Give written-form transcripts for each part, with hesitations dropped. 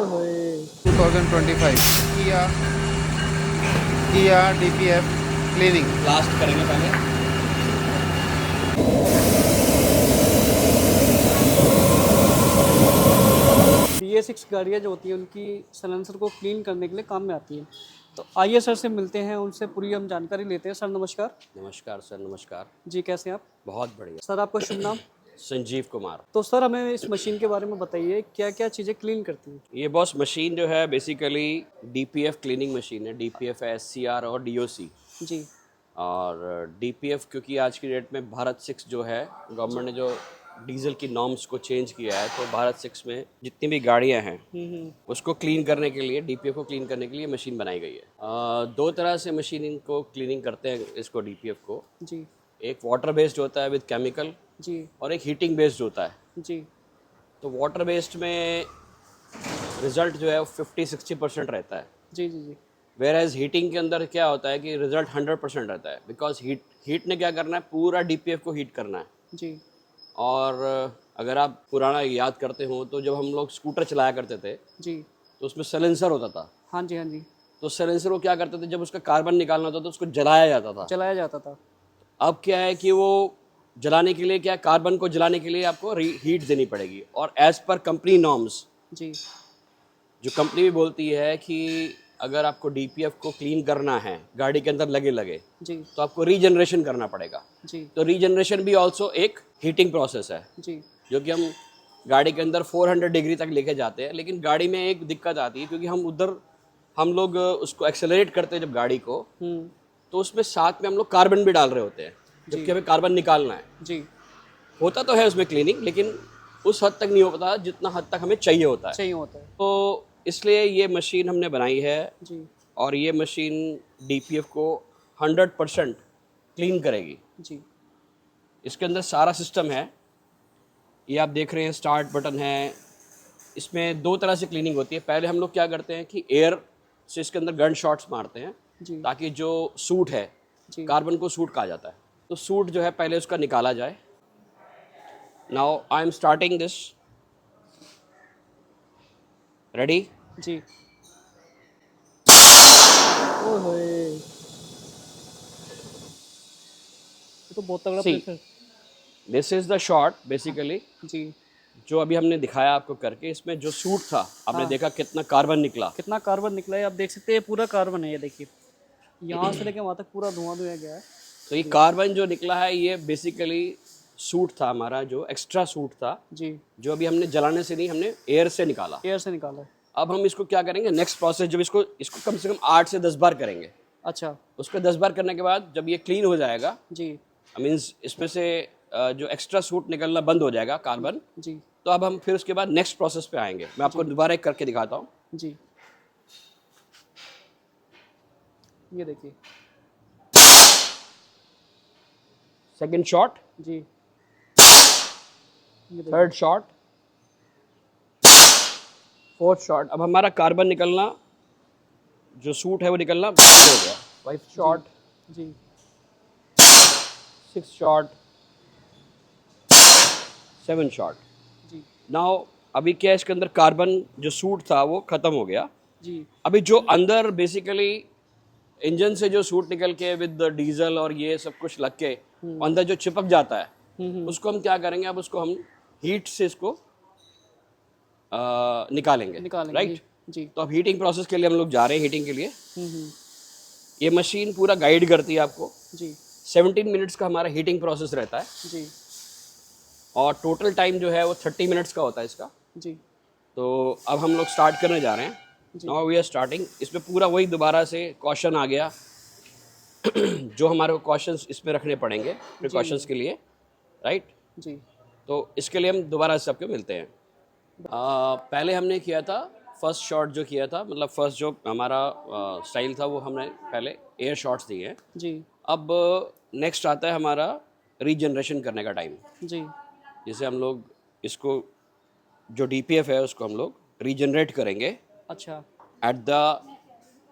ओए 2025 किया किया DPF क्लीनिंग लास्ट करेंगे पहले। BS6 गाड़ियाँ जो होती हैं उनकी साइलेंसर को क्लीन करने के लिए काम में आती है। तो आइए सर से मिलते हैं, उनसे पूरी हम जानकारी लेते हैं। सर नमस्कार। नमस्कार सर, नमस्कार। जी कैसे हैं आप? बहुत बढ़िया। सर आपका शुभ नाम? संजीव कुमार। तो सर हमें इस मशीन के बारे में बताइए, क्या क्या चीज़ें क्लीन करती हैं? ये बॉस मशीन जो है बेसिकली डीपीएफ क्लीनिंग मशीन है। डीपीएफ है SCR और DOC। जी और डीपीएफ क्योंकि आज की डेट में भारत 6 जो है, गवर्नमेंट ने जो डीजल की नॉर्म्स को चेंज किया है, तो भारत 6 में जितनी भी गाड़ियां हैं उसको क्लीन करने के लिए, डीपीएफ को क्लीन करने के लिए मशीन बनाई गई है। दो तरह से मशीन इनको क्लीनिंग करते हैं, इसको डीपीएफ को। जी एक वाटर बेस्ड होता है विद केमिकल, जी और एक हीटिंग बेस्ड होता है। जी तो वाटर बेस्ड में रिजल्ट जो है वो 50-60% रहता है। जी जी जी वेर एज हीटिंग के अंदर क्या होता है कि रिजल्ट 100% रहता है, बिकॉज हीट ने क्या करना है, पूरा डीपीएफ को हीट करना है। जी और अगर आप पुराना याद करते हो तो जब हम लोग स्कूटर चलाया करते थे जी तो उसमें सलेंसर होता था। हाँ जी हाँ जी, तो सलेंसर को क्या करते थे, जब उसका कार्बन निकालना होता था तो उसको जलाया जाता था। चलाया जाता था। अब क्या है कि वो जलाने के लिए, क्या कार्बन को जलाने के लिए आपको हीट देनी पड़ेगी। और एज पर कंपनी नॉर्म्स, जी जो कंपनी भी बोलती है कि अगर आपको डीपीएफ को क्लीन करना है गाड़ी के अंदर लगे लगे, जी तो आपको रीजनरेशन करना पड़ेगा। जी तो रीजनरेशन भी ऑल्सो एक हीटिंग प्रोसेस है, जी जो कि हम गाड़ी के अंदर 400 डिग्री तक लेके जाते हैं। लेकिन गाड़ी में एक दिक्कत आती है, क्योंकि हम लोग उसको एक्सेलरेट करते हैं जब गाड़ी को, तो उसमें साथ में हम लोग कार्बन भी डाल रहे होते हैं, जबकि हमें कार्बन निकालना है। जी होता तो है उसमें क्लीनिंग, लेकिन उस हद तक नहीं हो पाता जितना हद तक हमें चाहिए होता है। चाहिए होता है। तो इसलिए ये मशीन हमने बनाई है, जी और ये मशीन डीपीएफ को 100% क्लीन करेगी। जी इसके अंदर सारा सिस्टम है। ये आप देख रहे हैं, स्टार्ट बटन है। इसमें दो तरह से क्लीनिंग होती है। पहले हम लोग क्या करते हैं कि एयर से इसके अंदर गन शॉट्स मारते हैं, जी ताकि जो सूट है, जी कार्बन को सूट कहा जाता है, तो सूट जो है पहले उसका निकाला जाए। Now I am starting this. Ready? जी ओए होए, ये तो बहुत तगड़ा सी, pressure. This is the shot basically, जी जो अभी हमने दिखाया आपको करके। इसमें जो सूट था, आपने हाँ, देखा कितना कार्बन निकला। कितना कार्बन निकला है आप देख सकते हैं। पूरा कार्बन है, ये देखिए, यहाँ से लेके वहाँ तक पूरा धुआं धुआं गया है। तो ये कार्बन जो निकला है, ये बेसिकली सूट था हमारा, जो एक्स्ट्रा सूट था, जी जो अभी हमने जलाने से नहीं, हमने एयर से निकाला। एयर से निकाला है। अब हम इसको क्या करेंगे, नेक्स्ट प्रोसेस, जब इसको इसको कम से कम 8 से 10 बार करेंगे। अच्छा उसको 10 बार करने के बाद जब ये क्लीन हो जाएगा, जी मीन्स इसमें से जो एक्स्ट्रा सूट निकलना बंद हो जाएगा, कार्बन, जी तो अब हम फिर उसके बाद नेक्स्ट प्रोसेस पे आएंगे। मैं आपको दोबारा एक करके दिखाता हूँ। जी, ये देखिए। सेकेंड शॉट, जी ये देखिए। Third shot, fourth shot. अब हमारा कार्बन निकलना, जो सूट है वो निकलना बंद हो गया। फाइव शॉट, जी सिक्स शॉट, सेवन शॉट। जी नाउ अभी क्या है, इसके अंदर कार्बन जो सूट था वो खत्म हो गया। जी अभी जो अंदर बेसिकली इंजन से जो सूट निकल के विद डीजल और ये सब कुछ लग के अंदर जो चिपक जाता है, उसको हम क्या करेंगे, अब उसको हम हीट से इसको निकालेंगे, निकालेंगे। राइट? जी तो अब हीटिंग प्रोसेस के लिए हम लोग जा रहे हैं, हीटिंग के लिए। हम्म, ये मशीन पूरा गाइड करती है आपको। जी 17 मिनट्स का हमारा हीटिंग प्रोसेस रहता है, जी और टोटल टाइम जो है वो 30 मिनट्स का होता है इसका। जी तो अब हम लोग स्टार्ट करने जा रहे हैं। Now we are starting. इसमें पूरा वही दोबारा से कॉशन आ गया जो हमारे को कॉशंस इसमें रखने पड़ेंगे प्रिकॉशंस के लिए, राइट? जी तो इसके लिए हम दोबारा से सबके मिलते हैं। पहले हमने किया था फर्स्ट शॉट, जो किया था, मतलब फर्स्ट जो हमारा स्टाइल था, वो हमने पहले एयर शॉट्स दिए हैं। जी अब नेक्स्ट आता है हमारा रीजनरेशन करने का टाइम, जी जिसे हम लोग इसको, जो डीपीएफ है उसको हम लोग रीजनरेट करेंगे अच्छा at the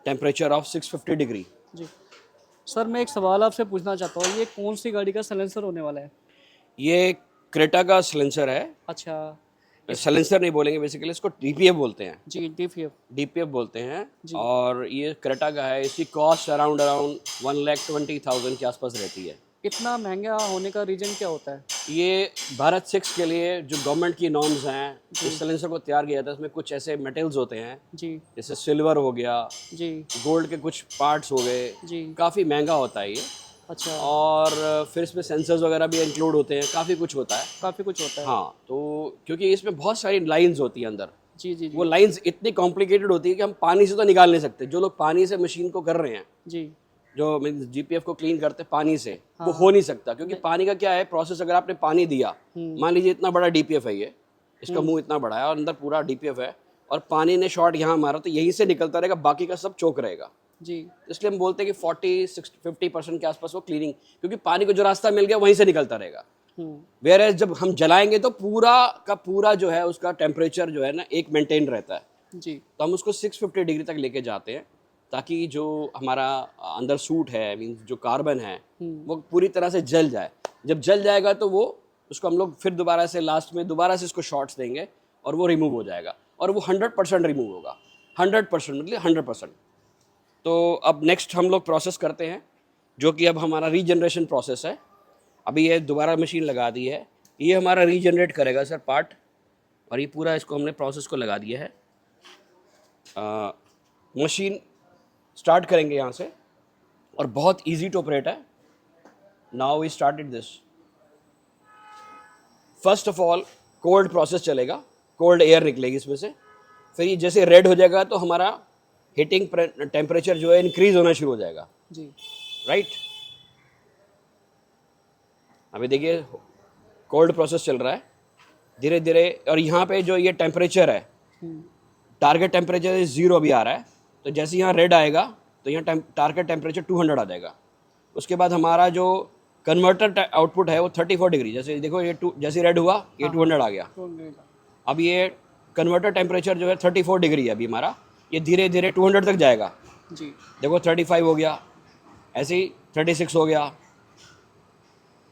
temperature of 650 degree. जी। सर मैं एक सवाल आपसे पूछना चाहता हूँ, ये कौन सी गाड़ी का साइलेंसर होने वाला है? ये क्रेटा का सिलेंसर है। अच्छा, सलेंसर नहीं बोलेंगे, बेसिकली इसको डीपीएफ बोलते हैं। जी DPF। डीपीएफ बोलते हैं। और ये क्रेटा का है, इसकी कॉस्ट अराउंड 1,20,000 के आसपास रहती है। इतना महंगा होने का रीज़न क्या होता है? ये भारत 6 के लिए जो गवर्नमेंट की नॉर्म्स हैं, इस सलेंसर को तैयार किया जाता है, उसमें कुछ ऐसे मेटल्स होते हैं जी जैसे सिल्वर हो गया, जी गोल्ड के कुछ पार्ट्स हो गए, जी। काफ़ी महंगा होता है ये। अच्छा, और फिर इसमें सेंसर्स वगैरह भी इंक्लूड होते हैं, काफ़ी कुछ होता है। काफ़ी कुछ होता है। हाँ, तो क्योंकि इसमें बहुत सारी लाइंस होती हैं अंदर, जी जी वो जी लाइंस इतनी कॉम्प्लिकेटेड होती है कि हम पानी से तो निकाल नहीं सकते। जो लोग पानी से मशीन को कर रहे हैं, जी जो मीन्स जीपीएफ को क्लीन करते हैं पानी से, वो हो नहीं सकता। क्योंकि पानी का क्या है प्रोसेस, अगर आपने पानी दिया, मान लीजिए इतना बड़ा डीपीएफ है ये, इसका मुंह इतना बड़ा है और अंदर पूरा डीपीएफ है, और पानी ने शॉट यहाँ मारा तो यहीं से निकलता रहेगा, बाकी का सब चोक रहेगा। जी इसलिए हम बोलते हैं कि 40-50% के आसपास वो क्लीनिंग, क्योंकि पानी को जो रास्ता मिल गया वहीं से निकलता रहेगा। वेयर एज जब हम जलाएंगे तो पूरा का पूरा जो है उसका टेम्परेचर जो है ना एक मेंटेन रहता है। जी तो हम उसको 650 डिग्री तक लेके जाते हैं, ताकि जो हमारा अंदर सूट है, मीन्स जो कार्बन है, वो पूरी तरह से जल जाए। जब जल जाएगा तो वो उसको हम लोग फिर दोबारा से लास्ट में दोबारा से इसको शॉट्स देंगे और वो रिमूव हो जाएगा, और वो 100% रिमूव होगा। 100% मतलब 100%। तो अब नेक्स्ट हम लोग प्रोसेस करते हैं, जो कि अब हमारा रीजनरेशन प्रोसेस है। अभी ये दोबारा मशीन लगा दी है, ये हमारा रीजनरेट करेगा सर पार्ट, और ये पूरा इसको हमने प्रोसेस को लगा दिया है। मशीन स्टार्ट करेंगे यहाँ से, और बहुत इजी टू ऑपरेट है। Now we started this. First of all cold process चलेगा, कोल्ड एयर निकलेगी इसमें से। फिर ये जैसे रेड हो जाएगा तो हमारा हीटिंग टेम्परेचर जो है इंक्रीज होना शुरू हो जाएगा, जी राइट। अभी देखिए कोल्ड प्रोसेस चल रहा है धीरे धीरे, और यहाँ पे जो ये टेम्परेचर है, टारगेट टेम्परेचर 0 अभी आ रहा है। तो जैसे यहाँ रेड आएगा तो यहाँ टारगेट टेम्परेचर 200 आ जाएगा। उसके बाद हमारा जो कन्वर्टर आउटपुट है वो 34 डिग्री, जैसे देखो ये जैसे रेड हुआ ये 200 आ गया। अब ये कन्वर्टर टेम्परेचर जो है 34 डिग्री है अभी हमारा, ये धीरे धीरे 200 तक जाएगा। जी देखो 35 हो गया, ऐसे ही 36 हो गया,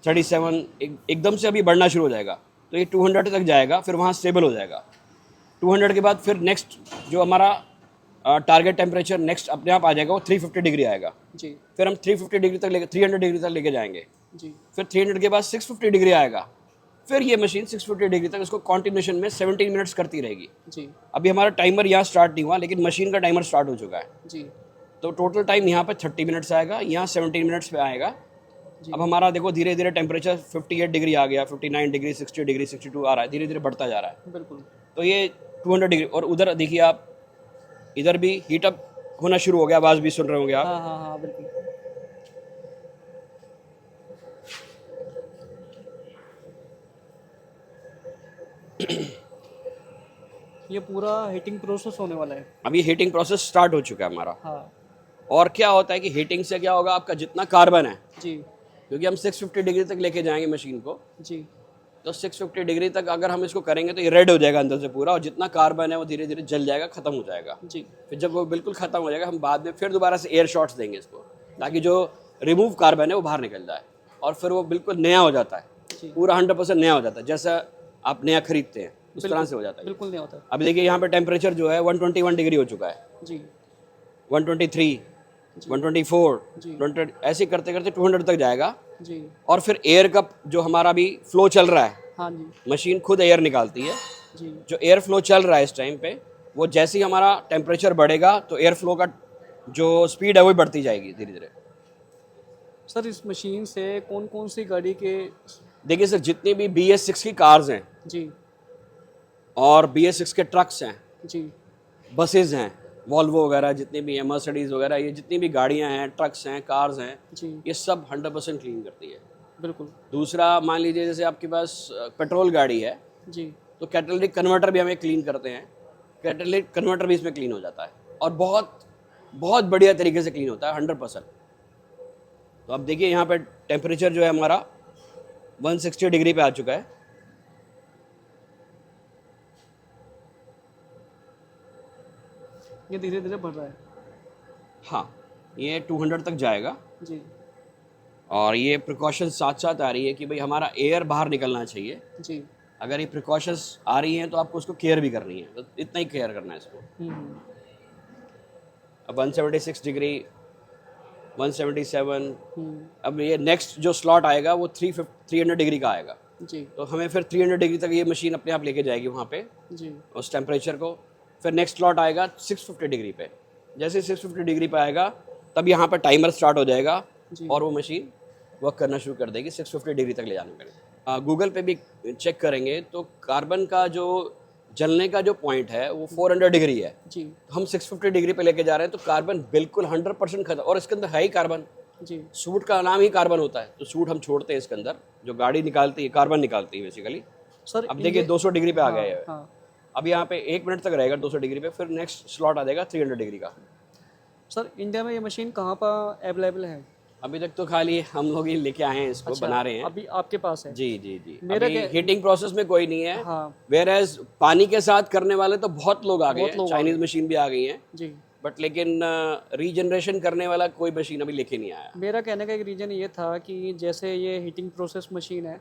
37, एकदम से अभी बढ़ना शुरू हो जाएगा। तो ये 200 तक जाएगा, फिर वहाँ स्टेबल हो जाएगा। 200 के बाद फिर नेक्स्ट जो हमारा टारगेट टेम्परेचर नेक्स्ट अपने आप आ जाएगा, वो 350 डिग्री आएगा। जी फिर हम 350 डिग्री तक लेके 300 डिग्री तक लेके जाएंगे। जी फिर 300 के बाद 650 डिग्री आएगा। फिर ये मशीन 650 डिग्री तक इसको कॉन्टिन्यूशन में 17 मिनट्स करती रहेगी। जी अभी हमारा टाइमर यहाँ स्टार्ट नहीं हुआ, लेकिन मशीन का टाइमर स्टार्ट हो चुका है। जी तो टोटल टाइम यहाँ पर 30 मिनट्स आएगा, यहाँ 17 मिनट्स पे आएगा। अब हमारा देखो धीरे धीरे टेम्परेचर 58 डिग्री आ गया, 59 डिग्री, 60 डिग्री, 62 आ रहा है, धीरे धीरे बढ़ता जा रहा है। बिल्कुल। तो ये 200 डिग्री, और उधर देखिए आप, इधर भी हीटअप होना शुरू हो गया, आवाज़ भी सुन रहे होंगे आप। हाँ हाँ हाँ बिल्कुल। ये पूरा हीटिंग प्रोसेस होने वाला है। अब ये हीटिंग प्रोसेस स्टार्ट हो चुका है हमारा। हाँ और क्या होता है कि हीटिंग से क्या होगा, आपका जितना कार्बन है, जी क्योंकि हम 650 डिग्री तक लेके जाएंगे मशीन को, जी तो 650 डिग्री तक अगर हम इसको करेंगे तो ये रेड हो जाएगा अंदर से पूरा, और जितना कार्बन है वो धीरे धीरे जल जाएगा, खत्म हो जाएगा। जी फिर जब वो बिल्कुल खत्म हो जाएगा, हम बाद में फिर दोबारा से एयर शॉट्स देंगे इसको, ताकि जो रिमूव कार्बन है वो बाहर निकल जाए, और फिर वो बिल्कुल नया हो जाता जी। है, पूरा 100% नया हो जाता है। जैसा आप नया खरीदते हैं उस तरह से हो जाता है। बिल्कुल नहीं होता है। अभी देखिए यहाँ पे टेम्परेचर जो है 121 डिग्री हो चुका है, जी 123, 124, 20, ऐसे करते करते 200 तक जाएगा। जी और फिर एयर का जो हमारा भी फ्लो चल रहा है, हाँ जी मशीन खुद एयर निकालती है। जी जो एयर फ्लो चल रहा है इस टाइम पे, वो जैसे ही हमारा टेम्परेचर बढ़ेगा तो एयर फ्लो का जो स्पीड है वो बढ़ती जाएगी धीरे धीरे। सर इस मशीन से कौन कौन सी गाड़ी के? देखिए सर, जितनी भी BS6 की कार्स हैं जी और BS6 के ट्रक्स हैं, जी बसेज हैं, वॉल्वो वगैरह जितनी भी हैं, मर्सिडीज वगैरह, ये जितनी भी गाड़ियां हैं, ट्रक्स हैं, कार्स हैं, जी ये सब 100% क्लीन करती है। बिल्कुल। दूसरा, मान लीजिए जैसे आपके पास पेट्रोल गाड़ी है, जी तो कैटलिटिक कन्वर्टर भी हमें क्लीन करते हैं, कैटलिटिक कन्वर्टर भी इसमें क्लीन हो जाता है, और बहुत बहुत बढ़िया तरीके से क्लीन होता है, 100%। तो अब देखिए यहाँ पे टेम्परेचर जो है हमारा 160 डिग्री पे आ चुका है। ये धीरे धीरे बढ़ रहा है। हाँ, ये 200 तक जाएगा, जी और ये प्रिकॉशन साथ साथ आ रही है कि भाई हमारा एयर बाहर निकलना चाहिए। जी अगर ये प्रिकॉशंस आ रही हैं तो आपको उसको केयर भी करनी है, तो इतना ही केयर करना है इसको। अब 176 डिग्री, 177, अब ये नेक्स्ट जो स्लॉट आएगा वो 300 डिग्री का आएगा। जी तो हमें फिर 300 डिग्री तक ये मशीन अपने आप लेके जाएगी वहाँ पे जी उस टेम्परेचर को। फिर नेक्स्ट स्लॉट आएगा 650 डिग्री पे। जैसे 650 डिग्री पे आएगा तब यहाँ पर टाइमर स्टार्ट हो जाएगा और वो मशीन वर्क करना शुरू कर देगी 650 डिग्री तक ले जाने के लिए। गूगल पे भी चेक करेंगे तो कार्बन का जो जलने का जो पॉइंट है वो 400 डिग्री है। जी हम 650 डिग्री पे लेके जा रहे हैं तो कार्बन बिल्कुल 100% खत्म, और इसके अंदर है ही कार्बन। जी सूट का नाम ही कार्बन होता है, तो सूट हम छोड़ते हैं इसके अंदर, जो गाड़ी निकालती है कार्बन निकालती है बेसिकली। सर अब देखिए 200 डिग्री पे आ गया है। हाँ अब यहाँ पे 1 मिनट तक रहेगा 200 डिग्री पे, फिर नेक्स्ट स्लॉट आ जाएगा 300 डिग्री का। सर इंडिया में ये मशीन कहाँ पर अवेलेबल है? अभी तक तो खाली हम लोग ही लेके आए हैं, इसको बना रहे हैं। अभी आपके पास है? जी जी जी, मेरा अभी हीटिंग प्रोसेस में कोई नहीं है। हाँ वेयर एज पानी के साथ करने वाले तो बहुत लोग आ गए हैं, लोग आ चाइनीज मशीन भी आ गई हैं, जी बट लेकिन रीजनरेशन करने वाला कोई मशीन अभी लेके नहीं आया। मेरा कहने का एक रीज़न ये था कि जैसे ये हीटिंग प्रोसेस मशीन है,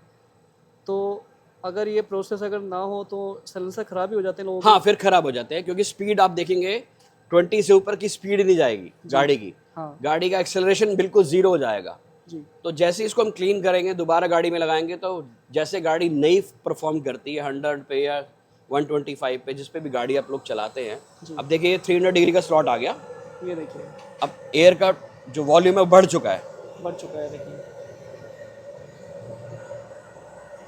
तो अगर ये प्रोसेस अगर ना हो तो सिलेंसर ख़राब ही हो जाते हैं लोगों हाँ, फिर खराब हो जाते हैं, क्योंकि स्पीड आप देखेंगे 20 से ऊपर की स्पीड नहीं जाएगी गाड़ी की। हाँ गाड़ी का एक्सेलरेशन बिल्कुल जीरो हो जाएगा। जी तो जैसे इसको हम क्लीन करेंगे, दोबारा गाड़ी में लगाएंगे, तो जैसे गाड़ी नई परफॉर्म करती है 100 पे या 125 पे, जिस पे भी गाड़ी आप लोग चलाते हैं। अब देखिए ये 300 डिग्री का स्लॉट आ गया। ये देखिए अब एयर का जो वॉल्यूम है बढ़ चुका है। बढ़ चुका है, देखिए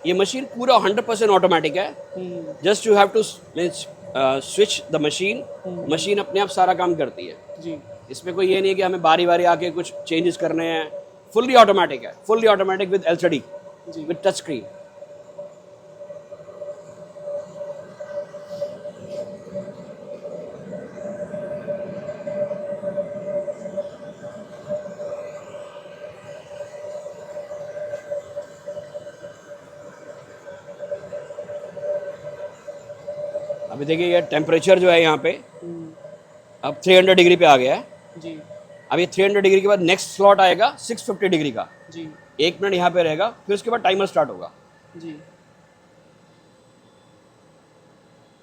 ये मशीन पूरा 100% ऑटोमेटिक है। Just you have to switch the machine, machine अपने आप सारा काम करती है। जी इसमें कोई ये नहीं है कि हमें बारी बारी आके कुछ चेंजेस करने हैं। फुल्ली ऑटोमेटिक है, फुल्ली ऑटोमेटिक विद LCD, जी विद टच स्क्रीन। अभी देखिए ये टेम्परेचर जो है यहाँ पे अब 300 डिग्री पे आ गया है। जी अब ये 300 डिग्री के बाद नेक्स्ट स्लॉट आएगा 650 डिग्री का। जी 1 मिनट यहाँ पे रहेगा, फिर उसके बाद टाइमर स्टार्ट होगा। जी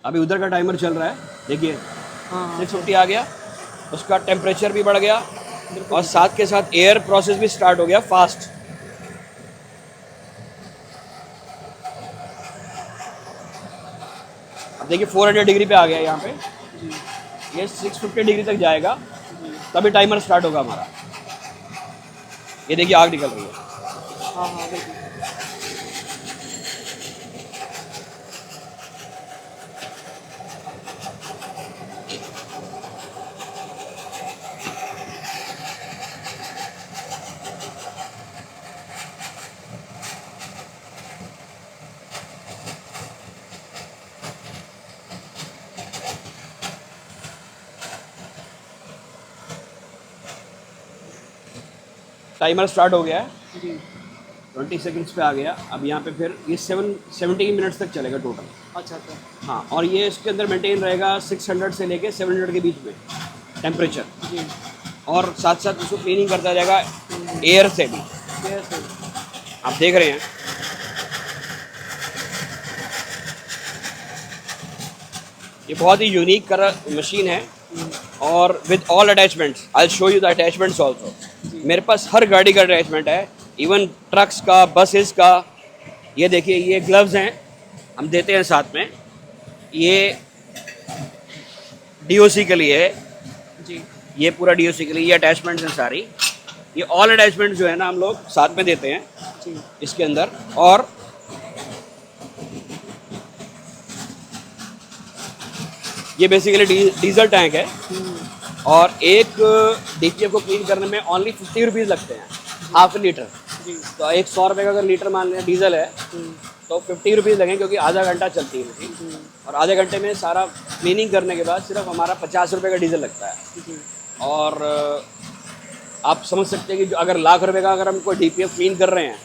अभी उधर का टाइमर चल रहा है, देखिए हाँ 650 आ गया, उसका टेम्परेचर भी बढ़ गया और साथ के साथ एयर प्रोसेस भी स्टार्ट हो गया फास्ट। अब देखिए 400 डिग्री पे आ गया यहाँ पे, ये 650 डिग्री तक जाएगा, तभी टाइमर स्टार्ट होगा हमारा। ये देखिए आग निकल रही है। हाँ हाँ देखिए टाइमर स्टार्ट हो गया है, जी 20 सेकंड्स पे आ गया। अब यहाँ पे फिर ये 17 मिनट्स तक चलेगा टोटल। अच्छा अच्छा हाँ, और ये इसके अंदर मेंटेन रहेगा 600 से लेके 700 के बीच में टेम्परेचर, जी और साथ साथ उसको क्लीनिंग करता जाएगा एयर से भी। यस सर आप देख रहे हैं ये बहुत ही यूनिक मशीन है, और with all attachments. I show you the attachments also. मेरे पास हर गाड़ी का अटैचमेंट है, इवन ट्रक्स का, बसेस का। ये देखिए ये ग्लव्स हैं, हम देते हैं साथ में। ये DOC के लिए है, जी ये पूरा DOC के लिए। ये अटैचमेंट्स हैं सारी, ये ऑल अटैचमेंट्स जो है ना हम लोग साथ में देते हैं जी इसके अंदर। और ये बेसिकली डीजल टैंक है, और एक DPF को क्लीन करने में ओनली 50 रुपीज़ लगते हैं, हाफ लीटर। जी तो एक 100 रुपये का अगर लीटर मान लें डीजल है तो 50 रुपीज़ लगें, क्योंकि आधा घंटा चलती है मशीन, और आधे घंटे में सारा क्लीनिंग करने के बाद सिर्फ हमारा 50 रुपये का डीजल लगता है। जी और आप समझ सकते हैं कि जो अगर लाख रुपए का अगर हम कोई DPF क्लीन कर रहे हैं,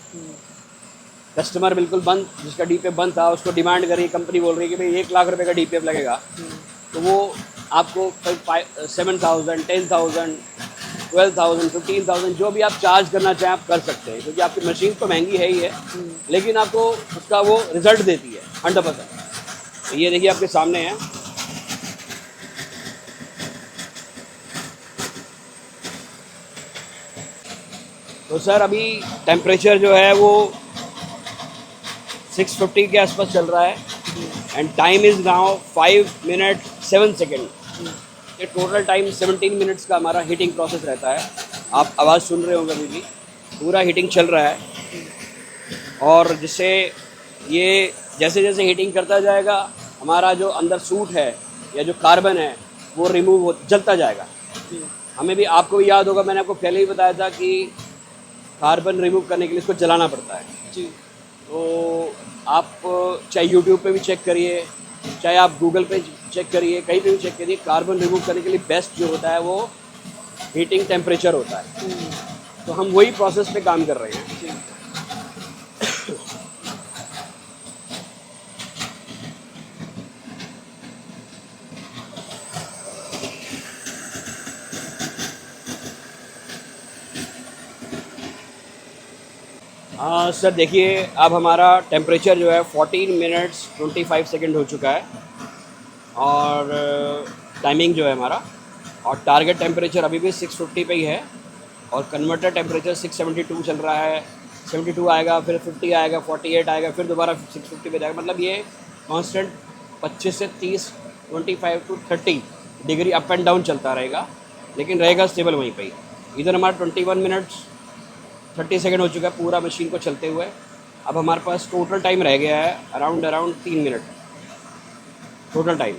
कस्टमर बिल्कुल बंद, जिसका DPF बंद था उसको डिमांड करिए, कंपनी बोल रही है कि भाई 1 लाख रुपए का DPF लगेगा, तो वो आपको 7,000, 10,000, 12,000, 15,000 जो भी आप चार्ज करना चाहें आप कर सकते हैं, क्योंकि आपकी मशीन तो महंगी है ही है, लेकिन आपको उसका वो रिजल्ट देती है। 100%। ये देखिए आपके सामने है। तो सर अभी टेम्परेचर जो है वो 650 के आसपास चल रहा है and time is now 5 minute 7 second. ये टोटल टाइम 17 मिनट्स का हमारा हीटिंग प्रोसेस रहता है। आप आवाज़ सुन रहे होंगे, अभी भी पूरा हीटिंग चल रहा है। और जिससे ये जैसे जैसे हीटिंग करता जाएगा हमारा जो अंदर सूट है या जो कार्बन है वो रिमूव हो जलता जाएगा। हमें भी, आपको भी याद होगा, मैंने आपको पहले ही बताया था कि कार्बन रिमूव करने के लिए इसको जलाना पड़ता है जी। तो आप चाहे यूट्यूब पे भी चेक करिए, चाहे आप गूगल पे चेक करिए, कहीं पे भी चेक करिए, कार्बन रिमूव करने के लिए बेस्ट जो होता है वो हीटिंग टेम्परेचर होता है। तो हम वही प्रोसेस पे काम कर रहे हैं। जी। हाँ सर, देखिए अब हमारा टेम्परेचर जो है 14 मिनट्स 25 सेकेंड हो चुका है और टाइमिंग जो है हमारा, और टारगेट टेम्परेचर अभी भी 650 पे ही है और कन्वर्टर टेम्परेचर 672 चल रहा है। 72 आएगा, फिर 50 आएगा, 48 आएगा, फिर दोबारा 650 पे जाएगा। मतलब ये कांस्टेंट 25 से 30, 25 to 30 degree up and down चलता रहेगा, लेकिन रहेगा स्टेबल वहीं पे ही। इधर हमारा 21 मिनट्स 30 सेकेंड हो चुका है पूरा मशीन को चलते हुए। अब हमारे पास टोटल टाइम रह गया है अराउंड 3 मिनट टोटल टाइम।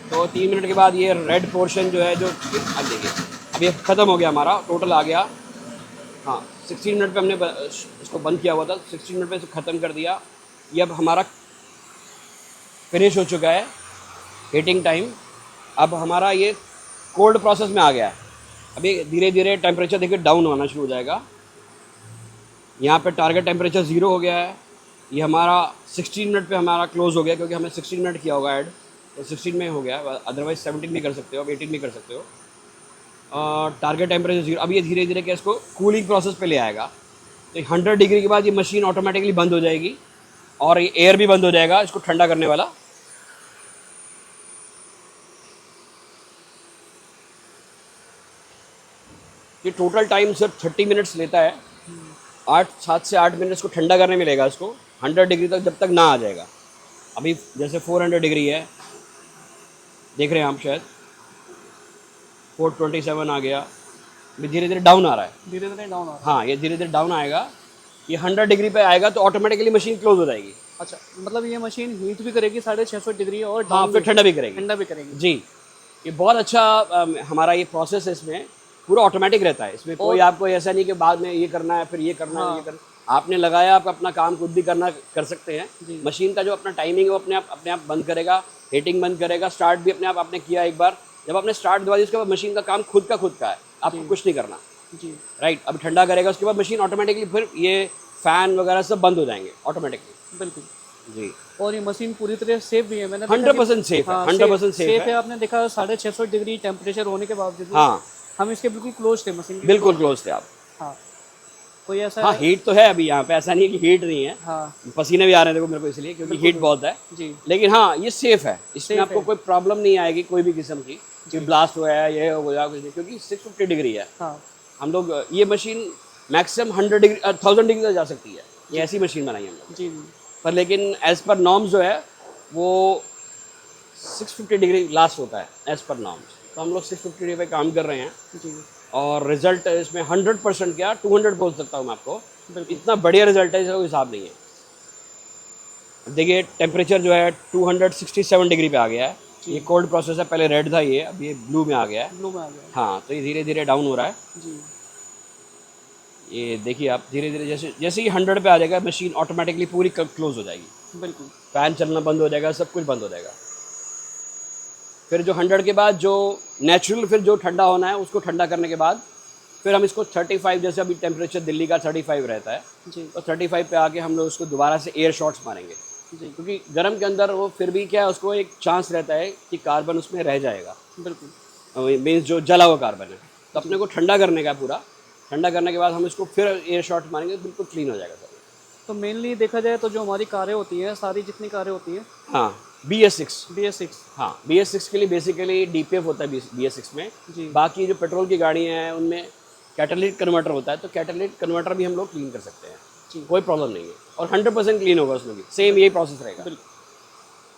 तो 3 मिनट के बाद ये रेड पोर्शन जो है, जो अब देखिए अब ये ख़त्म हो गया, हमारा टोटल आ गया। हाँ, 16 मिनट पे हमने इसको बंद किया हुआ था, 16 मिनट पे इसको ख़त्म कर दिया। ये अब हमारा फिनिश हो चुका है हीटिंग टाइम। अब हमारा ये कोल्ड प्रोसेस में आ गया है। अभी धीरे धीरे टेम्परेचर देखिए डाउन होना शुरू हो जाएगा। यहाँ पे टारगेट टेम्परेचर 0 हो गया है। ये हमारा 16 मिनट पे हमारा क्लोज हो गया, क्योंकि हमने 16 मिनट किया होगा ऐड, तो 16 में हो गया। अदरवाइज 17 भी कर सकते हो, अब 18 भी कर सकते हो। Target temperature 0। अब ये धीरे धीरे क्या इसको कूलिंग प्रोसेस पे ले आएगा। तो 100 डिग्री के बाद ये मशीन ऑटोमेटिकली बंद हो जाएगी और ये एयर भी बंद हो जाएगा इसको ठंडा करने वाला। ये टोटल टाइम सिर्फ 30 मिनट्स लेता है। 7 से 8 मिनट इसको ठंडा करने में लेगा इसको 100 डिग्री तक, जब तक ना आ जाएगा। अभी जैसे 400 डिग्री है, देख रहे हैं आप शायद 427 आ गया। अभी धीरे धीरे डाउन आ रहा है, धीरे धीरे डाउन आ रहा है। हाँ ये धीरे धीरे डाउन आएगा। ये 100 डिग्री पे आएगा तो ऑटोमेटिकली मशीन क्लोज हो जाएगी। अच्छा, मतलब ये मशीन हीट भी करेगी 650 डिग्री और हाँ, डाउन फिर ठंडा भी करेगी। ठंडा भी करेगी जी, ये बहुत अच्छा हमारा ये प्रोसेस है। इसमें पूरा ऑटोमेटिक रहता है। इसमें कोई आपको ऐसा नहीं कि बाद में ये करना है, फिर ये करना है, ये करना। आपने लगाया, आप अपना काम खुद भी कर सकते हैं। मशीन का जो अपना टाइमिंग है वो अपने आप बंद करेगा, हीटिंग बंद करेगा, स्टार्ट भी अपने आप आपने किया एक बार, जब आपने स्टार्ट दबा दी उसके बाद मशीन का काम खुद का है, आपको कुछ नहीं करना। जी, राइट। अब ठंडा करेगा उसके बाद मशीन ऑटोमेटिकली, फिर ये फैन वगैरह सब बंद हो जाएंगे ऑटोमेटिकली। बिल्कुल जी, और ये मशीन पूरी तरह सेफ भी है। मैंने 100% सेफ है, 100% सेफ है। आपने देखा 650 डिग्री टेम्परेचर होने के बावजूद हाँ, हम इसके बिल्कुल क्लोज थे मशीन के। बिल्कुल क्लोज थे आप। हाँ, कोई ऐसा हाँ, हीट तो है अभी यहाँ पे, ऐसा नहीं है कि हीट नहीं है। हाँ पसीने भी आ रहे हैं देखो मेरे को, इसलिए क्योंकि हीट बहुत है। जी, लेकिन हाँ, ये सेफ है, इसमें Safe आपको है। कोई प्रॉब्लम नहीं आएगी कोई भी किस्म की कि ब्लास्ट हुआ है, ये हो गया कुछ नहीं, क्योंकि 650 डिग्री है। हाँ हम लोग ये मशीन मैक्सिमम 100 डिग्री 1000 डिग्री तक जा सकती है। ये ऐसी मशीन बनाई है हम लोग। जी जी पर लेकिन एज पर नॉर्म्स जो है वो 650 डिग्री लास्ट होता है एज पर नॉर्म्स। तो हम लोग 650 डिग्री पे काम कर रहे हैं जी, और रिजल्ट इसमें 100% क्या 200 बोल सकता हूँ मैं आपको। इतना बढ़िया रिजल्ट है, इसका कोई हिसाब नहीं है। देखिए टेम्परेचर जो है 267 डिग्री पे आ गया है। ये कोल्ड प्रोसेस है, पहले रेड था ये, अब ये ब्लू में आ गया है। ब्लू में आ गया। हाँ, तो ये धीरे धीरे डाउन हो रहा है। जी, ये देखिए आप धीरे धीरे जैसे जैसे ही 100 पे आ जाएगा मशीन ऑटोमेटिकली पूरी क्लोज हो जाएगी। बिल्कुल। फैन चलना बंद हो जाएगा, सब कुछ बंद हो जाएगा। फिर जो 100 के बाद जो नेचुरल फिर जो ठंडा होना है उसको ठंडा करने के बाद फिर हम इसको 35, जैसे अभी टेम्परेचर दिल्ली का 35 रहता है, जी तो 35 पे आके हम लोग उसको दोबारा से एयर शॉट्स मारेंगे। जी, क्योंकि गर्म के अंदर वो फिर भी क्या है, उसको एक चांस रहता है कि कार्बन उसमें रह जाएगा, बिल्कुल। मीन्स जो जला हुआ कार्बन है। तो अपने को ठंडा करने का पूरा, ठंडा करने के बाद हम इसको फिर एयर शॉट मारेंगे, बिल्कुल क्लीन हो जाएगा सर। तो मेनली देखा जाए तो जो हमारी कारें होती हैं, सारी जितनी कारें होती हैं हाँ BS6, BS6। हाँ BS6 के लिए बेसिकली DPF होता है BS6 में। जी। बाकी जो पेट्रोल की गाड़ियाँ हैं उनमें कैटालिटिक कन्वर्टर होता है, तो कैटालिटिक कन्वर्टर भी हम लोग क्लीन कर सकते हैं, जी। कोई प्रॉब्लम नहीं है, और 100% क्लीन होगा उसमें भी, सेम यही प्रोसेस रहेगा।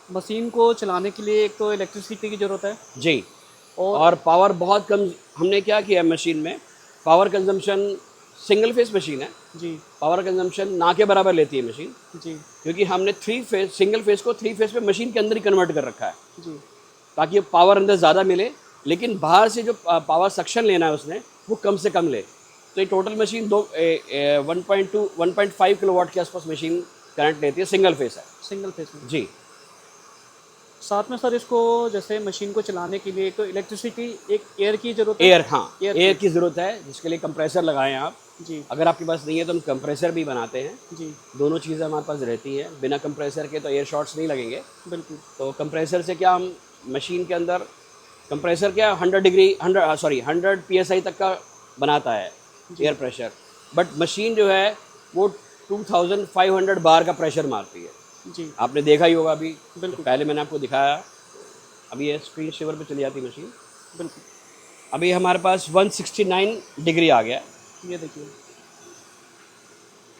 मशीन को चलाने के लिए एक तो इलेक्ट्रिसिटी की ज़रूरत है जी, और और पावर बहुत कम। हमने क्या किया है मशीन में, power consumption, single phase machine है, जी पावर कंजम्पशन ना के बराबर लेती है मशीन, जी क्योंकि हमने 3 फेस, सिंगल फेस को 3 फेस पे मशीन के अंदर ही कन्वर्ट कर रखा है, जी ताकि पावर अंदर ज़्यादा मिले, लेकिन बाहर से जो पावर सक्शन लेना है उसने वो कम से कम ले। तो ये टोटल मशीन 1.2 1.5 किलोवाट के आसपास मशीन करंट लेती है, सिंगल फेस है। सिंगल फेस में। जी। साथ में सर इसको जैसे मशीन को चलाने के लिए एक तो इलेक्ट्रिसिटी, एक एयर की ज़रूरत है। एयर, हाँ एयर एयर की ज़रूरत है, जिसके लिए कंप्रेसर लगाएं आप। जी अगर आपके पास नहीं है तो हम कंप्रेसर भी बनाते हैं, जी दोनों चीज़ें हमारे पास रहती हैं। बिना कंप्रेसर के तो एयर शॉट्स नहीं लगेंगे। बिल्कुल। तो कंप्रेसर से क्या, हम मशीन के अंदर कंप्रेसर क्या 100 PSI तक का बनाता है एयर प्रेशर, बट मशीन जो है वो 2500 बार का प्रेशर मारती है। जी आपने देखा ही होगा अभी, बिल्कुल। तो पहले मैंने आपको दिखाया। अभी ये स्क्रीन शेवर पे चली जाती मशीन। बिल्कुल। अभी हमारे पास 169 डिग्री आ गया, ये देखिए।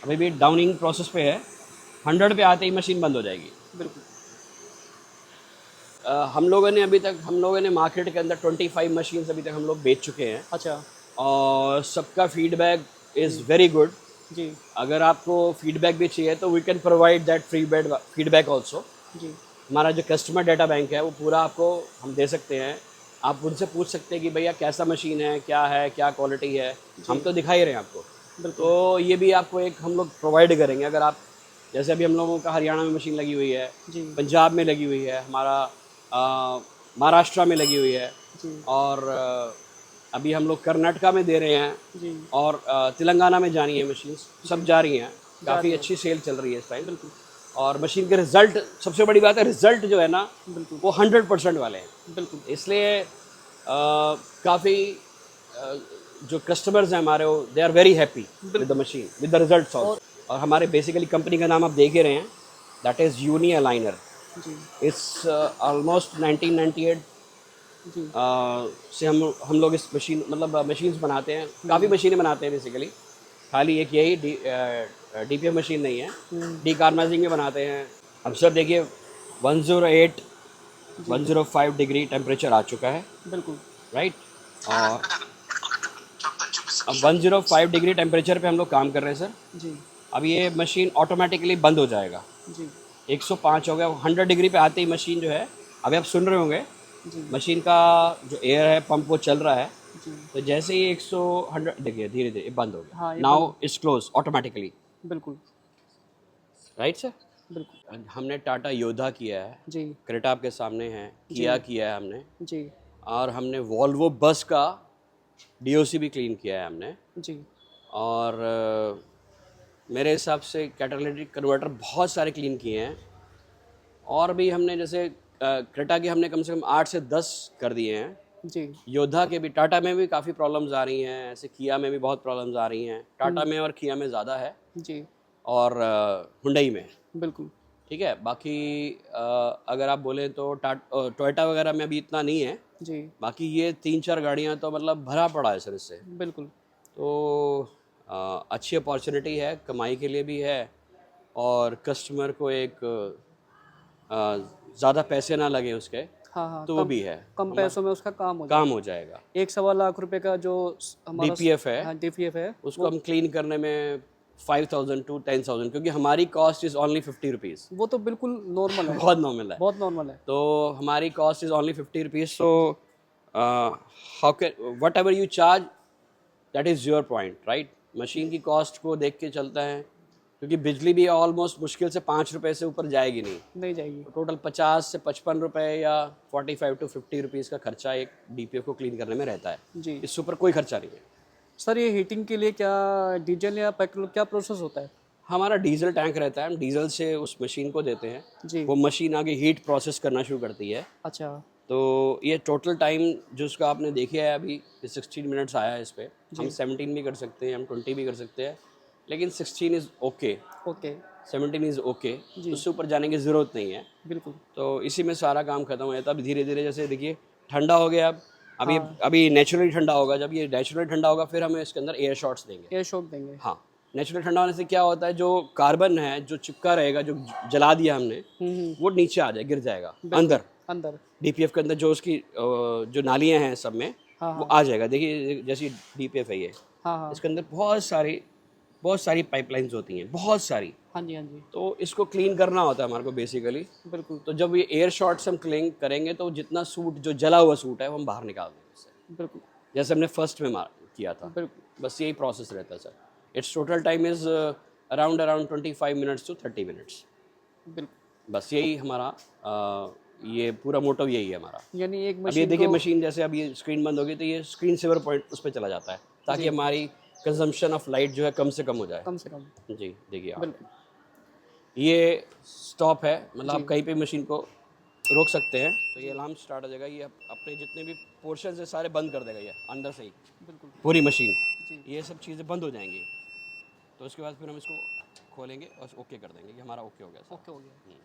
अभी भी डाउनिंग प्रोसेस पे है, 100 पे आते ही मशीन बंद हो जाएगी। बिल्कुल। हम लोगों ने मार्केट के अंदर 25 मशीन अभी तक हम लोग बेच चुके हैं, अच्छा। और सबका फीडबैक इज़ वेरी गुड। जी अगर आपको फीडबैक भी चाहिए तो we can provide that feedback also. जी हमारा जो कस्टमर डाटा बैंक है वो पूरा आपको हम दे सकते हैं। आप उनसे पूछ सकते हैं कि भैया कैसा मशीन है, क्या क्वालिटी है, हम तो दिखा ही रहे हैं आपको। बिल्कुल। तो ये भी आपको एक हम लोग प्रोवाइड करेंगे। अगर आप, जैसे अभी हम लोगों का हरियाणा में मशीन लगी हुई है, जी पंजाब में लगी हुई है, हमारा महाराष्ट्र में लगी हुई है, जी और अभी हम लोग कर्नाटका में दे रहे हैं, जी और तेलंगाना में जानी है मशीन्स, सब जा रही हैं। काफ़ी रही हैं। अच्छी सेल चल रही है इस टाइम। बिल्कुल। और मशीन के रिजल्ट, सबसे बड़ी बात है रिजल्ट जो है ना बिल्कुल। वो 100% वाले हैं। बिल्कुल। इसलिए काफ़ी जो कस्टमर्स हैं हमारे, वो they are very happy with the machine, with the results also. और हमारे बेसिकली कंपनी का नाम आप देख ही रहे हैं, दैट इज़ यूनी अलाइनर। जी इट्स ऑलमोस्ट 1998 जी से हम लोग इस मशीन, मतलब मशीन्स बनाते हैं, काफ़ी मशीनें बनाते हैं बेसिकली। खाली एक यही DPF मशीन नहीं है, डीकार्बनाइजिंग में बनाते हैं। अब सर देखिए 108 105 डिग्री टेम्परेचर आ चुका है, बिल्कुल। राइट। और अब 105 डिग्री टेम्परेचर पे हम लोग काम कर रहे हैं सर। जी अब ये मशीन ऑटोमेटिकली बंद हो जाएगा। जी 105 हो गया, 100 डिग्री पे आते ही मशीन जो है, अभी आप सुन रहे होंगे जी मशीन का जो एयर है पंप वो चल रहा है। जी तो जैसे ही 100 देखिए धीरे धीरे बंद हो गया, हाँ, ये नाउ इट्स क्लोज ऑटोमेटिकली, बिल्कुल। Right sir. बिल्कुल। हमने टाटा योद्धा किया है, जी क्रेटा आपके सामने है, किया किया है हमने, जी और हमने वॉल्वो बस का DOC भी क्लीन किया है हमने। जी और मेरे हिसाब से कैटालिटिक कन्वर्टर बहुत सारे क्लीन किए हैं, और भी हमने जैसे क्रेटा के हमने कम से कम 8 से 10 कर दिए हैं। जी योद्धा के भी, टाटा में भी काफ़ी प्रॉब्लम्स आ रही हैं, ऐसे किया में भी बहुत प्रॉब्लम्स आ रही हैं। टाटा में और किया में ज़्यादा है, जी और हुंडई में, बिल्कुल। ठीक है। बाकी अगर आप बोलें तो टोयोटा वगैरह में अभी इतना नहीं है। जी बाकी ये 3-4 गाड़ियाँ तो मतलब भरा पड़ा है सर इससे। बिल्कुल। तो अच्छी अपॉर्चुनिटी है, कमाई के लिए भी है, और कस्टमर को एक ज़्यादा पैसे ना लगे उसके, हाँ हाँ, तो वो भी है, कम पैसों में उसका काम हो जाए। काम हो जाएगा। 1-1.25 लाख का जो हमारा DPF है, हाँ DPF है, उसको हम क्लीन करने में 5,000 to 10,000, क्योंकि हमारी कॉस्ट इज़ ओनली 50 रुपीज़। वो तो बिल्कुल नॉर्मल है। बहुत नॉर्मल है। बहुत नॉर्मल है। तो हमारी cost is only 50 rupees. So how can what ever you charge, that is your point, right. Machine की कॉस्ट को देख के चलता है, क्योंकि बिजली भी ऑलमोस्ट मुश्किल से 5 रुपये से ऊपर जाएगी नहीं। नहीं जाएगी। तो टोटल 50 से 55 रुपये या 45 to 50 रुपीज़ का खर्चा एक DPF को क्लीन करने में रहता है। जी इससे ऊपर कोई खर्चा नहीं है। सर, ये हीटिंग के लिए क्या डीजल या पेट्रोल, क्या प्रोसेस होता है? हमारा डीजल टैंक रहता है, हम डीजल से उस मशीन को देते हैं, जी वो मशीन आगे हीट प्रोसेस करना शुरू करती है। अच्छा। तो ये टोटल टाइम जो उसका आपने देखा है अभी, 16 मिनट्स आया है इस पर। हम 17 भी कर सकते हैं, हम 20 भी कर सकते हैं। लेकिन 16 is okay, okay, 17 is okay, उससे ऊपर जाने की ज़रूरत नहीं है। बिल्कुल। तो इसी में सारा काम खत्म हो जाता है। अब धीरे धीरे जैसे देखिए ठंडा हो गया, अब अभी अभी नेचुरली ठंडा होगा। जब ये नेचुरली ठंडा होगा फिर हम इसके अंदर एयर शॉट्स देंगे। एयर शॉक देंगे। हाँ, नेचुरल ठंडा होने से क्या होता है, जो कार्बन है जो चिपका रहेगा, जो जला दिया हमने, वो नीचे आ जाए, गिर जाएगा अंदर। अंदर। डीपीएफ के अंदर जो उसकी जो नालियाँ हैं सब में, वो आ जाएगा। देखिए जैसे डीपीएफ है ये, हाँ, हाँ। इसके अंदर बहुत सारी पाइपलाइंस होती हैं, बहुत सारी। हाँ जी, हाँ जी, तो इसको क्लीन करना होता है हमारे को बेसिकली। बिल्कुल, तो जब ये एयर शॉट्स हम क्लीन करेंगे तो जितना सूट, जो जला हुआ सूट है, वो हम बाहर निकाल देंगे इससे, बिल्कुल, जैसे हमने फर्स्ट में किया था। बिल्कुल, बस यही प्रोसेस रहता है sir. It's total time is around 25 minutes to 30 minutes. बिल्कुल। बस यही हमारा ये पूरा मोटिव यही है हमारा। यानी एक अब ये मशीन देखिए को मशीन जैसे अब ये स्क्रीन बंद होगी तो ये स्क्रीन सेवर पॉइंट उस पर चला जाता है, ताकि हमारी कंजम्पशन ऑफ लाइट जो है कम से कम हो जाए। कम से कम, जी देखिए आप, बिल्कुल, ये स्टॉप है, मतलब आप कहीं पे मशीन को रोक सकते हैं तो ये अलार्म स्टार्ट हो जाएगा। ये अपने जितने भी पोर्शन है सारे बंद कर देगा ये अंदर से ही, बिल्कुल, पूरी मशीन। जी। ये सब चीज़ें बंद हो जाएंगी, तो उसके बाद फिर हम इसको खोलेंगे और ओके कर देंगे कि हमारा ओके हो गया सर। ओके हो गया,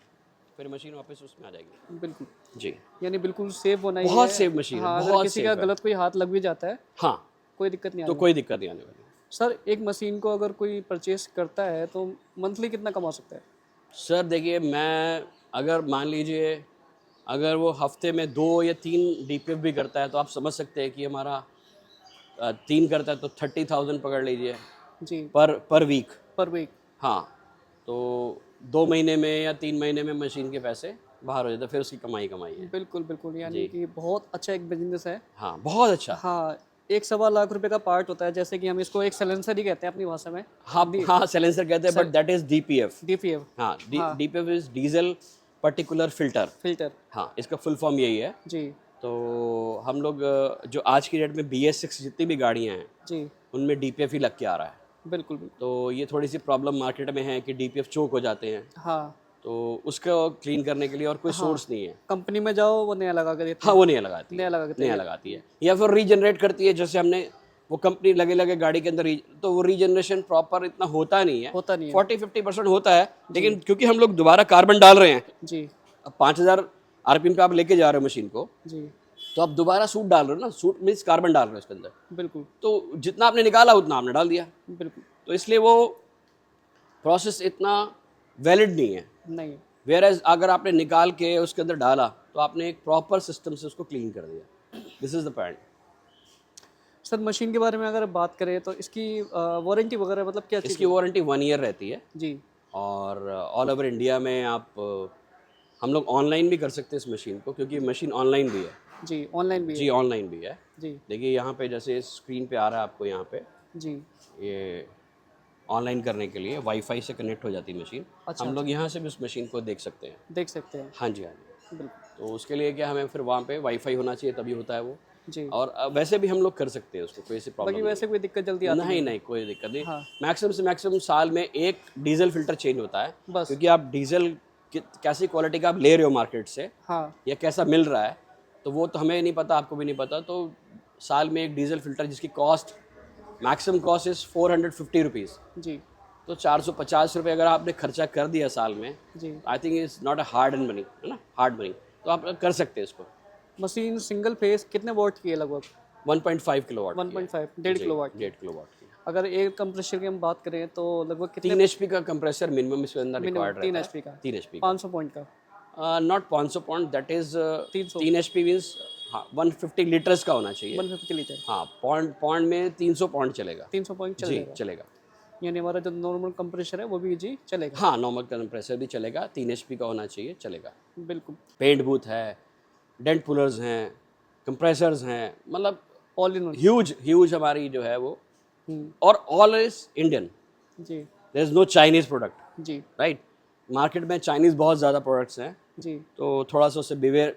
फिर मशीन वापस उसमें आ जाएगी। बिल्कुल। जी, यानी बिल्कुल सेफ होना ही बहुत है। सेफ मशीन है, हाँ, अगर बहुत किसी सेफ का है। गलत कोई हाथ लग भी जाता है, हाँ, कोई दिक्कत नहीं तो आनी। कोई दिक्कत नहीं आने वाली। सर एक मशीन को अगर कोई परचेस करता है तो मंथली कितना कमा सकता है? सर देखिए, मैं अगर मान लीजिए अगर वो हफ्ते में 2 या 3 डीपीएफ भी करता है तो आप समझ सकते हैं कि हमारा 3 करता है तो 30,000 पकड़ लीजिए जी, पर वीक। पर वीक, हाँ, तो 2 महीने में या 3 महीने में मशीन के पैसे बाहर हो जाते हैं, फिर उसकी कमाई है। बिल्कुल, बिल्कुल। यानी कि बहुत अच्छा एक बिजनेस है। हाँ, बहुत अच्छा। हाँ, 1-1.25 लाख रुपए का पार्ट होता है, जैसे कि हम इसको एक साइलेंसर ही कहते हैं अपनी भाषा में, हाँ हाँ, साइलेंसर कहते हैं, but that is DPF. DPF, हाँ, DPF is diesel particular filter. Filter. हाँ, इसका फुल फॉर्म यही है। जी, तो हम लोग जो आज की डेट में BS6 जितनी भी गाड़ियाँ हैं जी, उनमें डीपीएफ ही लग के आ रहा है। बिल्कुल, बिल्कुल। तो ये थोड़ी सी प्रॉब्लम मार्केट में है कि डीपीएफ चोक हो जाते हैं, हाँ, तो उसको क्लीन करने के लिए और कोई सोर्स नहीं है। कंपनी में जाओ वो नया लगा के देते हाँ, वो नहीं लगाती नया है, लगा के नया लगाती है, या फिर रीजनरेट करती है। जैसे हमने वो कंपनी लगे गाड़ी के अंदर तो वो रीजनरेशन प्रॉपर इतना होता नहीं है, होता नहीं है। 40-50% होता है, लेकिन क्योंकि हम लोग दोबारा कार्बन डाल रहे हैं, जी, अब 5000 RPM पे आप लेके जा रहे हो मशीन को, जी, तो आप दोबारा सूट डाल रहे हो ना, सूट मीन्स कार्बन डाल रहे हो इसके अंदर, बिल्कुल, तो जितना आपने निकाला उतना आपने डाल दिया, बिल्कुल, तो इसलिए वो प्रोसेस इतना वैलिड नहीं है। नहीं, वेयर एज अगर आपने निकाल के उसके अंदर डाला तो आपने एक प्रॉपर सिस्टम से उसको क्लीन कर दिया। This is the point. Sir machine के बारे में अगर बात करें तो इसकी वारंटी वगैरह मतलब क्या चीज़? इसकी वारंटी 1 ईयर रहती है, जी, और ऑल ओवर इंडिया में आप हम लोग ऑनलाइन भी कर सकते हैं इस मशीन को, क्योंकि मशीन ऑनलाइन भी है। जी, ऑनलाइन भी जी, है, ऑनलाइन भी है। जी, देखिए यहाँ पे जैसे स्क्रीन पे आ रहा है आपको, यहाँ पे जी, ये ऑनलाइन करने के लिए वाईफाई से कनेक्ट हो जाती है मशीन। अच्छा, हम लोग यहाँ से भी उस मशीन को देख सकते हैं। देख सकते हैं, हाँ जी, हाँ जी। बिल्कुल, तो उसके लिए क्या हमें फिर वहाँ पे वाईफाई होना चाहिए, तभी होता है वो। जी। और वैसे भी हम लोग कर सकते हैं उसको, कोई ऐसी प्रॉब्लम बाकी नहीं वैसे कोई दिक्कत जल्दी है। आती नहीं नहीं, कोई दिक्कत नहीं। हाँ। मैक्सिमम से मैक्सिमम साल में एक डीजल फिल्टर चेंज होता है, बस। क्योंकि आप डीजल कैसी क्वालिटी का आप ले रहे हो मार्केट से, हाँ, या कैसा मिल रहा है, तो वो तो हमें नहीं पता, आपको भी नहीं पता। तो साल में एक डीजल फिल्टर जिसकी cost maximum cost is 450 rupees, जी, तो 450 रुपये अगर आपने खर्चा कर दिया साल में, जी। I think it's not a hard earned money, है ना, हार्ड मनी, तो आप कर सकते हैं इसको। मशीन सिंगल फेस कितने वॉट की है लगभग? 1.5 किलोवाट 1.5, 1.5 किलोवाट की। 1.5 किलोवाट की। अगर एयर कंप्रेसर की हम बात करें तो लगभग कितने? 3 HP का कंप्रेसर मिनिमम इसके अंदर रिक्वायर्ड रहता 3 है। HP का, 3 HP 500 पॉइंट का, का, not 500 point, that is 300। 3 HP means 150 litres का होना चाहिए। 150 लीटर, हाँ, पॉइंट में 300 पॉइंट चलेगा। 300 पॉइंट जी, चलेगा। चलेगा। यानी हमारा जो नॉर्मल कंप्रेसर है वो भी जी चलेगा। हाँ, नॉर्मल कंप्रेसर भी चलेगा, 3 HP का होना चाहिए, चलेगा। बिल्कुल, पेंट बूथ है, डेंट पुलर्स हैं, कंप्रेसर्स हैं, मतलब ऑल इन वन। ह्यूज हमारी जो है वो, हम्म, और ऑल इज इंडियन, जी, there is no Chinese product, जी, राइट। मार्केट में चाइनीज़ बहुत ज़्यादा प्रोडक्ट्स हैं, जी, तो थोड़ा सा उससे बिवेयर,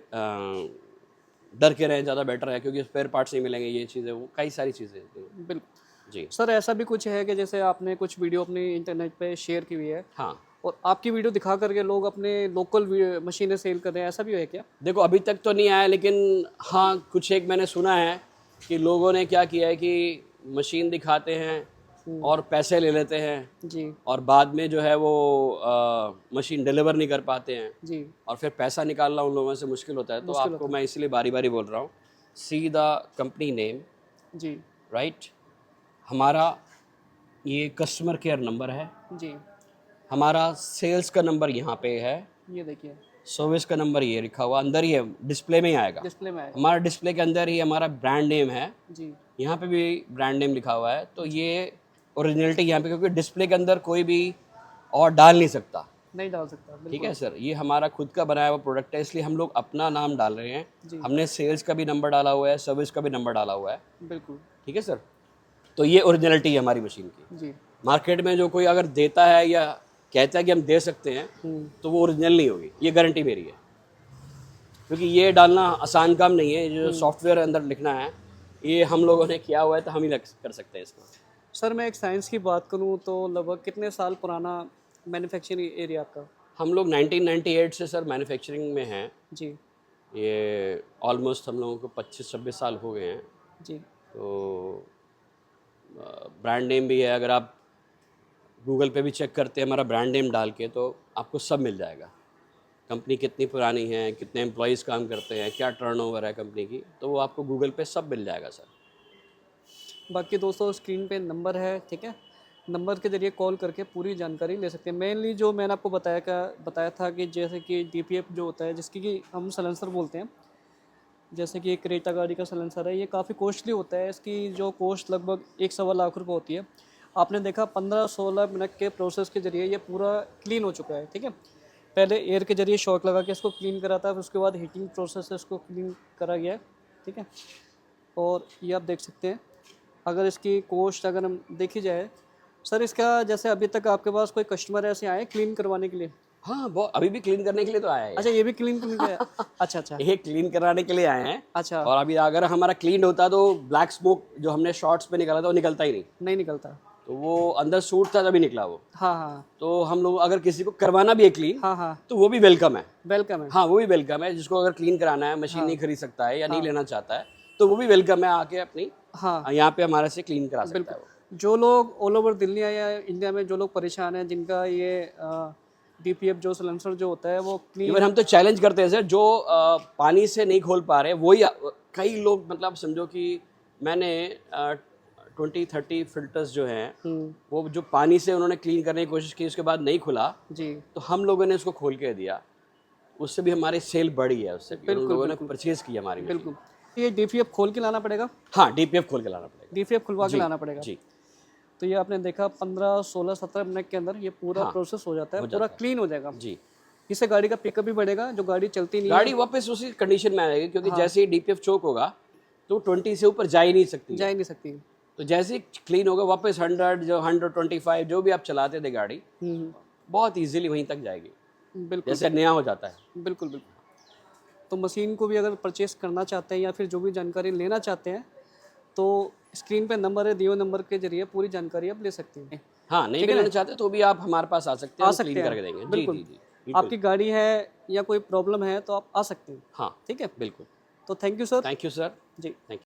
डर के रहें, ज़्यादा बेटर है, क्योंकि स्पेयर पार्ट्स नहीं मिलेंगे, ये चीज़ें, वो कई सारी चीज़ें हैं। बिल्कुल। जी सर ऐसा भी कुछ है कि जैसे आपने कुछ वीडियो अपने इंटरनेट पे शेयर की हुई है हाँ, और आपकी वीडियो दिखा करके लोग अपने लोकल मशीनें सेल कर रहे हैं, ऐसा भी है क्या? देखो अभी तक तो नहीं आया, लेकिन हाँ कुछ एक मैंने सुना है कि लोगों ने क्या किया है कि मशीन दिखाते हैं और पैसे ले लेते हैं जी और बाद में जो है वो मशीन डिलीवर नहीं कर पाते हैं जी और फिर पैसा निकालना उन लोगों से मुश्किल होता है। तो आपको मैं इसलिए बारी बारी बोल रहा हूँ, सी द कंपनी नेम, जी राइट। हमारा ये कस्टमर केयर नंबर है, जी। हमारा सेल्स का नंबर यहाँ पे है, ये देखिए सर्विस का नंबर ये लिखा हुआ अंदर ही है, डिस्प्ले में ही आएगा। डिस्प्ले में आएगा। हमारा डिस्प्ले के अंदर ही हमारा ब्रांड नेम है, जी यहाँ पे भी ब्रांड नेम लिखा हुआ है। तो ये ओरिजिनलिटी यहाँ पे, क्योंकि डिस्प्ले के अंदर कोई भी और डाल नहीं सकता, नहीं डाल सकता। ठीक है सर। ये हमारा खुद का बनाया हुआ प्रोडक्ट है, इसलिए हम लोग अपना नाम डाल रहे हैं। हमने सेल्स का भी नंबर डाला हुआ है, सर्विस का भी नंबर डाला हुआ है, बिल्कुल। ठीक है सर। तो ये ओरिजिनलिटी है हमारी मशीन की। जी मार्केट में जो कोई अगर देता है या कहता है कि हम दे सकते हैं, तो वो ओरिजिनल नहीं होगी, ये गारंटी मेरी है। क्योंकि ये डालना आसान काम नहीं है, जो सॉफ्टवेयर अंदर लिखना है ये हम लोगों ने किया हुआ है, तो हम ही कर सकते हैं इसको। सर, मैं एक साइंस की बात करूं तो लगभग कितने साल पुराना मैन्युफैक्चरिंग एरिया आपका? हम लोग 1998 से सर मैन्युफैक्चरिंग में हैं। जी ये ऑलमोस्ट हम लोगों को 25-26 साल हो गए हैं। जी तो ब्रांड नेम भी है, अगर आप गूगल पे भी चेक करते हैं हमारा ब्रांड नेम डाल के, तो आपको सब मिल जाएगा। कंपनी कितनी पुरानी है, कितने एम्प्लॉयज़ काम करते हैं, क्या टर्नओवर है कंपनी की, तो वो आपको गूगल पे सब मिल जाएगा सर। बाकी दोस्तों स्क्रीन पे नंबर है, ठीक है, नंबर के ज़रिए कॉल करके पूरी जानकारी ले सकते हैं। मेनली जो मैंने आपको बताया था कि जैसे कि DPF जो होता है, जिसकी कि हम सलेंसर बोलते हैं, जैसे कि क्रेटा गाड़ी का सलेंसर है, ये काफ़ी कॉस्टली होता है। इसकी जो कॉस्ट लगभग 1-1.25 लाख रुपये होती है। आपने देखा 15-16 मिनट के प्रोसेस के ज़रिए ये पूरा क्लीन हो चुका है, ठीक है। पहले एयर के ज़रिए शॉक लगा के इसको क्लीन करा था, फिर उसके बाद हीटिंग प्रोसेस से इसको क्लीन करा गया है, ठीक है। और ये आप देख सकते हैं, अगर इसकी कॉस्ट अगर हम देखी जाए सर, इसका जैसे अभी तक आपके पास कोई कस्टमर ऐसे आए क्लीन करवाने के लिए? हाँ, वो अभी भी क्लीन करने के लिए तो आया है। अच्छा, ये भी क्लीन करने के लिए? अच्छा अच्छा ये क्लीन कराने के लिए आए हैं। अच्छा। और अभी अगर हमारा क्लीन होता तो ब्लैक स्मोक जो हमने शॉर्ट्स पे निकाला था वो निकलता ही नहीं। नहीं निकलता। तो वो अंदर सूट था तभी निकला वो। हाँ हाँ तो हम लोग अगर किसी को करवाना भी है क्लीन, हाँ हाँ, तो वो भी वेलकम है। वेलकम है। हाँ, वो भी वेलकम है। जिसको अगर क्लीन कराना है, मशीन नहीं खरीद सकता है या नहीं लेना चाहता है, तो वो भी वेलकम है, आके अपनी हाँ यहाँ पे हमारे से क्लीन करा सकता है वो। जो लोग ऑल ओवर दिल्ली या इंडिया में जो लोग परेशान हैं, जिनका ये DPF जो सलेंसर जो होता है वो क्लीन, इवन हम तो चैलेंज करते हैं सर, जो पानी से नहीं खोल पा रहे वही कई लोग, मतलब समझो कि मैंने 20-30 फिल्टर्स जो हैं वो जो पानी से उन्होंने क्लीन करने की कोशिश की, उसके बाद नहीं खुला, जी तो हम लोगों ने उसको खोल के दिया, उससे भी हमारी सेल बढ़ी है, उससे भी उन लोगों ने परचेज की हमारी machine। बिल्कुल। ये DPF खोल के लाना पड़ेगा? हाँ, DPF खोल के लाना पड़ेगा। DPF खुलवा के लाना पड़ेगा जी। तो ये आपने देखा 15-16-17 मिनट के अंदर ये पूरा प्रोसेस हो जाता है, पूरा क्लीन हो जाएगा। जी, इससे गाड़ी का पिकअप भी बढ़ेगा, जो गाड़ी चलती नहीं गाड़ी वापस उसी कंडीशन में आएगी, क्योंकि जैसे ही DPF चोक होगा तो 20 से ऊपर जा ही नहीं सकती है। जा ही नहीं सकती। तो जैसे ही क्लीन होगा वापस 100 जो 125 जो भी आप चलाते थे गाड़ी, बहुत इजीली वहीं तक जाएगी, बिल्कुल जैसे नया हो जाता है। बिल्कुल बिल्कुल। तो मशीन को भी अगर परचेस करना चाहते हैं या फिर जो भी जानकारी लेना चाहते हैं, तो स्क्रीन पे नंबर है, दिए हुए नंबर के जरिए पूरी जानकारी आप ले सकते हैं। हाँ, नहीं लेना चाहते तो भी आप हमारे पास आ सकते हैं, हम क्लीन करके देंगे। जी बिल्कुल। जी जी, बिल्कुल। आपकी गाड़ी है या कोई प्रॉब्लम है तो आप आ सकते हैं, हाँ, ठीक है। बिल्कुल। तो thank you sir. Thank you sir. जी। Thank you.